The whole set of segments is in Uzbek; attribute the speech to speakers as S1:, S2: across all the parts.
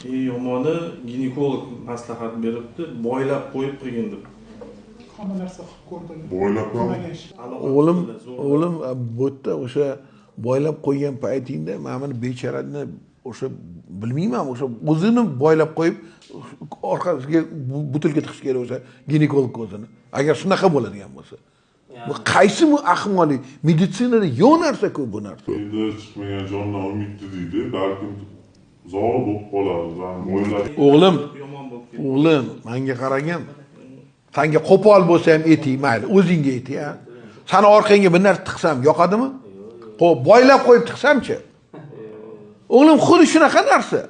S1: Yomoni ginekolog maslahat beribdi, boylab qo'yib qilgin deb.
S2: Hamma narsa qilib ko'rdim.
S3: Boylab
S4: O'g'lim bu yerda o'sha boylab qo'ygan paytingda mana buni bechorani o'sha bilmayman, o'sha o'zini boylab qo'yib orqasiga butilka tiqish kerak o'sha ginekolog o'zini. Agar shunaqa bo'ladigan bo'lsa. Bu qaysi ahmoqlik? Meditsinada yo'q narsa-ku bu narsa.
S3: Endi chiqmagan jondan umidli deydi, balkim zor bo'lib qoladi.
S4: O'g'lim, menga qaragin. Senga qo'pol bo'lsa ham etik, mayli, o'zingga etik, ha. Sani orqangga bir narsa tiqsam yoqadimi? Xo'p, boylab qo'yib tiqsamchi? O'g'lim, xuddi shunaqa narsa.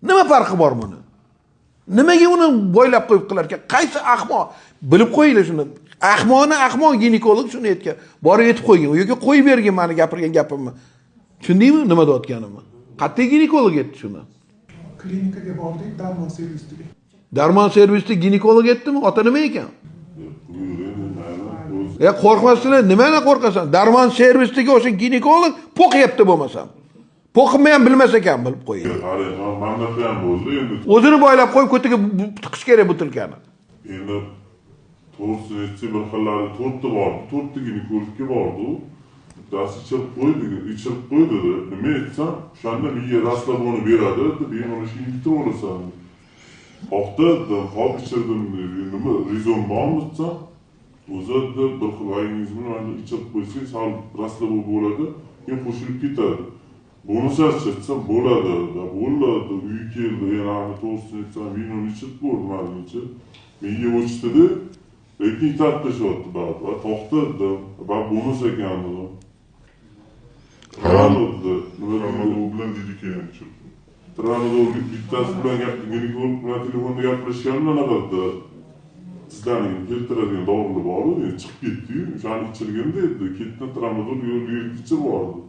S4: Nima farqi bor buni? Nimaga uni boylab qo'yib qilar ekan? Qaysi ahmoq? Bilib qo'yinglar shuni. Ahmoq ginekolog shuni aytgan. Borib aytib qo'ygan. U yerga qo'yib bergin meni gapirgan gapimni. Tushundingmi nima deyotganimni? Qat'iy ginekolog aytdi shuni.
S2: Klinikaga bordik, darmon servisiga.
S4: Darmon servisida ginekolog aytdimi? Ota nima ekan? Qo'rqmasdan nimadan qo'rqasan? Darmon servisidagi o'sha ginekolog po'qyapti bo'lmasam. Po'qimni ham bilmas ekan, bilib qo'ying.
S3: Manda ham bo'ldi endi.
S4: O'zini boylab qo'yib ko'tiga tiqish kerak butilkani.
S3: Endi to'g'risi aytsa bir xillari 4 ta bor. 4 ta ginekologga bordi. Bittasi ichirib qo'ydi dedi. Nima aytsam, o'shanda miya rastlaboni beradi, men uni shingitib olasan. Haftada hop ichirdim, nima rizon bormi desa, o'zida bir xil organizmni ichirib qo'ysak, sal raslab bo'ladi, keyin qo'shilib ketadi. Bunisi aytsam bo'ladi, uy keldi, yana to'g'risini aytsam, men uni ichib ko'rmadim, miya o'chdida, lekin tarqashyapti ba'zi. Va to'xtadim, va bunisi ekan. Tramadol bilan dedik ham chiqdi. Tramadol bittasi bilan ginekolog bilan telefonda gaplashganimda naqadda sizlarning keltiradigan dorilar bor-ku, chiqib ketdi-yu, o'shani ichirganda edi, ketdi tramadol yo'lga ichib bordi.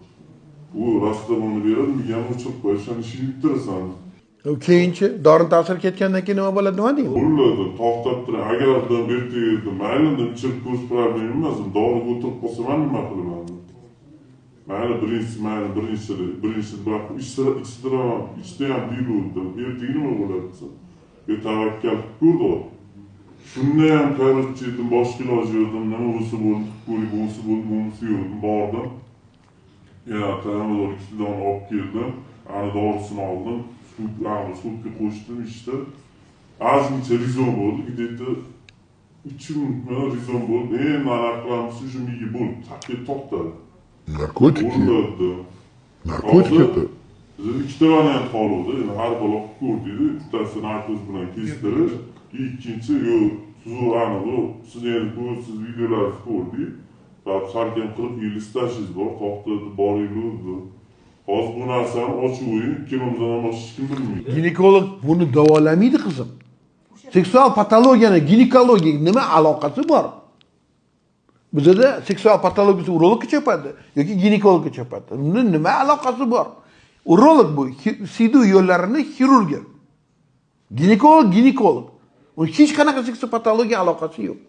S3: U rastaboni beradi, miyani o'chirib qo'yishdan ishini bitirasan.
S4: Keyinchi dorini ta'siri ketgandan keyin nima bo'ladi, nima deydi?
S3: Bo'ladi, to'xtab turadi. Agar ertaga mayli ichib ko'rish problem emas, doriga o'tirib qolsa ham nima qilaman? Mayli birinchi bak ichda ham buyuruvdi. Ertaga nima bo'ladi desa. Tavakkal ko'rdi. Shunda ham korotchi edim, boshqa iloji yo'qdim, nima bo'lsa bo'ldi, bunisi yo'qdim, bordim. Ya tramadol ikkidan olib keldim, ana dorisini oldim, sutga qo'shdim, ichdi. Ozgincha rizon bo'ldi, где-то 3 minut rizon bo'ldi. Endi mana qilamiz, shu miya bo'ldi, taqqa to'xtadi.
S4: Narkotik.
S3: Narkotik edi. Biz ikkita variant qoluvdi. Endi har bola ko'rdingiz, bittasi narkoz bilan kestirish, ikkinchi yo'q, siz endi ko'rsiz videolarni ko'rdingiz. Salkam qilib yillastashingiz bor, to'xtatib boringlar. Hozir bu narsani ochib o'ying, kimimizdan boshqa hech kim bilmaydi.
S4: Ginekolog buni davolamaydi qizim. Seksual patologiyani ginekologiyaga nima aloqasi bor? Bizda seksual patologiyasi urologga chopadi yoki ginekologga chopadi. Bundan nima aloqasi bor? Urolog bu sidu yo'llarini xirurgi. Ginekolog. Uni hech qanaqa seksual patologiya aloqasi yo'q.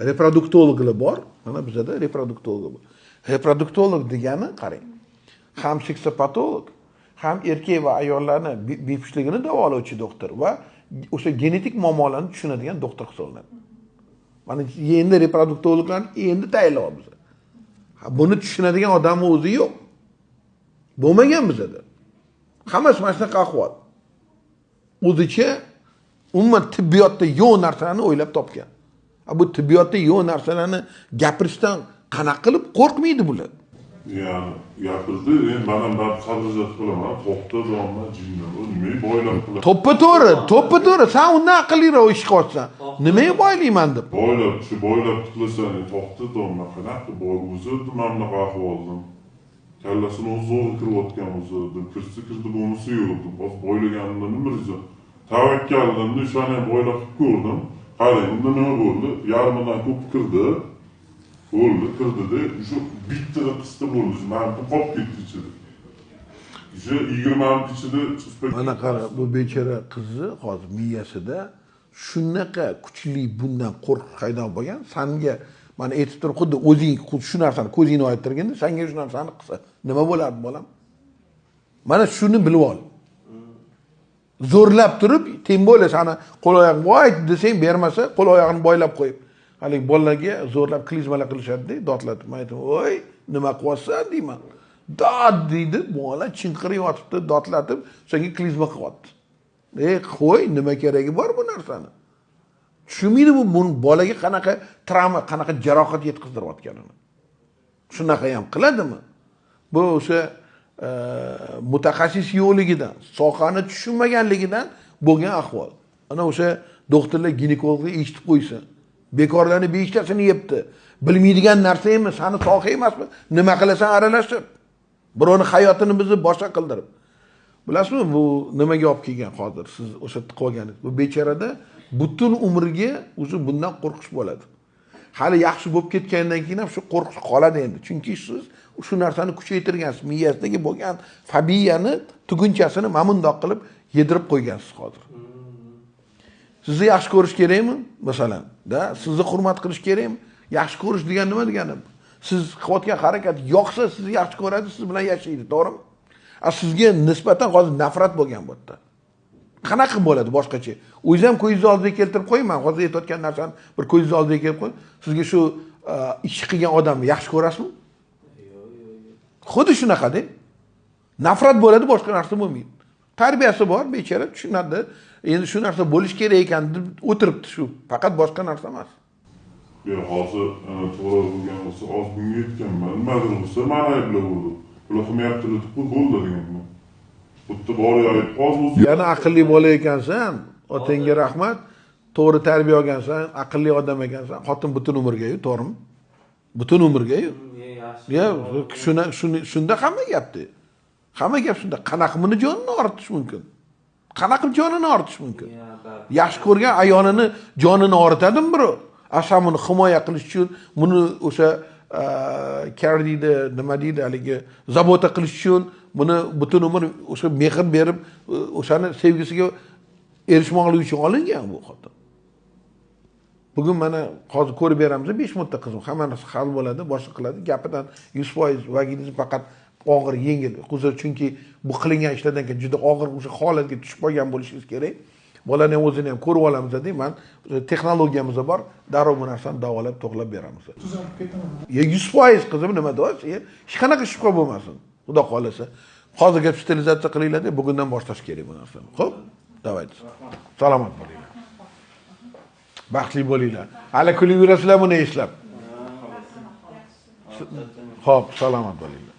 S4: Reproduktologlar bor. Mana bizda reproduktolog bor. Reproduktolog degani qarang. Ham seksopatolog, ham erkak va ayollarni bepushtligini davolovchi doktor va o'sha genetik muammolarni tushunadigan doktor hisoblanadi. Mana endi reproduktologlarni endi tayyorlayapmiz. Buni tushunadigan odamning o'zi yo'q. Bo'lmagan bizda. Hammasi mana shunaqa ahvol. O'zicha umuman tibbiyotda yo'q narsalarni o'ylab topgan. Bu tibbiyotda yo'q narsalarni gapirishdan qanaqa qilib qo'rqmaydi bular?
S3: Yani gapirdi, men ham sabrsizlik qilaman, to'xtadi amma jindan, nima boylab qiladi?
S4: To'ppa-to'g'ri, sen undan aqlliroq ish qilsan. Nimaga boylayman deb?
S3: Boylab qilasan, to'xtadi amma qanaqa o'zida mana ahvoldan. Kallasini o'zi kirayotgan o'zida, kirdi bunisi yo'q. Hozir boylaganimda nima rizon? Tavakkaldan o'shani boylab ko'rdim. Qarang, unda nima bo'ldi? Yarmidan ko'p kirdi. Kirdi-da, shu bitta qisda bo'ldi. Men qolib ketdi ichida. Shu 20 minut ichida
S4: mana qara, bu bechora qizni hozir miyasida shunaqa kuchli bundan qo'rqish paydo bo'lgan. Senga mana aytib turib, xuddi o'zing shu narsani ko'zingni oytirganda, senga shu narsani qilsa, nima bo'ladi bolam? Mana shuni bilib ol. zo'rlab turib, teng bo'lsa sana qo'l oyog'ing voy desang bermasa, qo'l oyog'ini boylab qo'yib, haligi bolalarga zo'rlab klizmalar qilishadi-da, dotlatib. Men aytaman, "Voy, nima qilyapsan?" deyman. Dod deydi, bola chinqirib yotibdi, dotlatib, senga klizma qilyapti. Qo'y, nima keragi bor bu narsani? Tushunmaydi bu bolaga qanaqa travma, qanaqa jarohat yetkazdirayotganini. Shunaqa ham qiladimi? Bu o'sha mutaxassis yo'qligidan, sohani tushunmaganligidan bo'lgan ahvol. Ana o'sha doktorlar ginekologga eshitib qo'ysa, bekorlarni beshtasini yebdi. Bilmaydigan narsa emas, sani soha emasmi? Nima qilasan aralashib? Birovni hayotini bizni boshqa qildirib. Bilasizmi, bu nimaga olib kelgan hozir siz o'sha qolganingiz? Bu bechorada butun umriga o'zi bundan qo'rqish bo'ladi. Hali yaxshi bo'lib ketgandan keyin ham shu qo'rqish qoladi endi. Chunki siz shu narsani kuchaytirgansiz, miyasidagi bo'lgan fobiyani tugunchasini mamundoq qilib yedirib qo'ygansiz hozir. Sizni yaxshi ko'rish kerakmi? Masalan, sizni hurmat qilish kerakmi? Yaxshi ko'rish degan nima degani? Siz qilayotgan harakat yoqsa, sizni yaxshi ko'radi, siz bilan yashaydi, to'g'rimi? Sizga nisbatan hozir nafrat bo'lgan bu yerda. Qanaqa bo'ladi boshqacha? O'zingiz ham ko'zingiz oldiga keltirib qo'yman, hozir aytayotgan narsani bir ko'zingiz oldiga kelib qo'y. Sizga shu ish qilgan odamni yaxshi ko'rasizmi? Xuddi shunaqada. Nafrat bo'ladi, boshqa narsa bo'lmaydi. Tarbiyasi bor, bechora tushunadi. Endi shu narsa bo'lish kerak ekan deb o'tiribdi shu. Faqat boshqa narsa emas.
S3: Hozir to'g'ri bo'lgan bo'lsa, oz bunga yetganman. Nimadir bo'lsa, meni ayblab urdi. Ular qilmayapti deb bo'ldi deganman. Bitta bor yo'q, hozir
S4: yana aqlli bola ekansan, otangga rahmat. To'g'ri tarbiya olgansan, aqlli odam ekansan. Xotin butun umrga-yu, to'g'rimi? Butun umrga-yu. Shunda hamma gapdi. Hamma gap shunda. Qanaqa buni jonini ortish mumkin? Qanaqa jonini ortish mumkin? Yaxshi ko'rgan ayolini jonini ortadimi birov? Asamini himoya qilish uchun buni o'sha care deydi, nima deydi, haligi zabota qilish uchun buni butun umr o'sha mehr berib, o'shani sevgisiga erishmoqlik uchun olingan bu xotin. Bugun mana hozir ko'rib beramiz, 5 minutda qizim, hamma narsa hal bo'ladi, boshqa qiladi. Gapidan 100% vagingiz faqat og'ir, yengil. Hozir chunki bu qilingan ishlardan keyin juda og'ir o'sha holatga tushib qolgan bo'lishingiz kerak. Bolani ham o'zini ham ko'rib olamiz deb, men texnologiyamiz bor, darrov bu narsani davolab, to'g'rilab beramiz.
S2: Tuzalib ketaman.
S4: 100% qizim nima deyapsiz? Hech qanaqa shubha bo'lmasin. Xudo xolasa. Hozir kapitalizatsiya qilinglar deb, bugundan boshlash kerak bu narsani. Xo'p? Davayt. Salomat bo'linglar. Baxtli bo'linglar. Hali kulib yurasizlar buni eslab. Xo'p, salomat bo'linglar.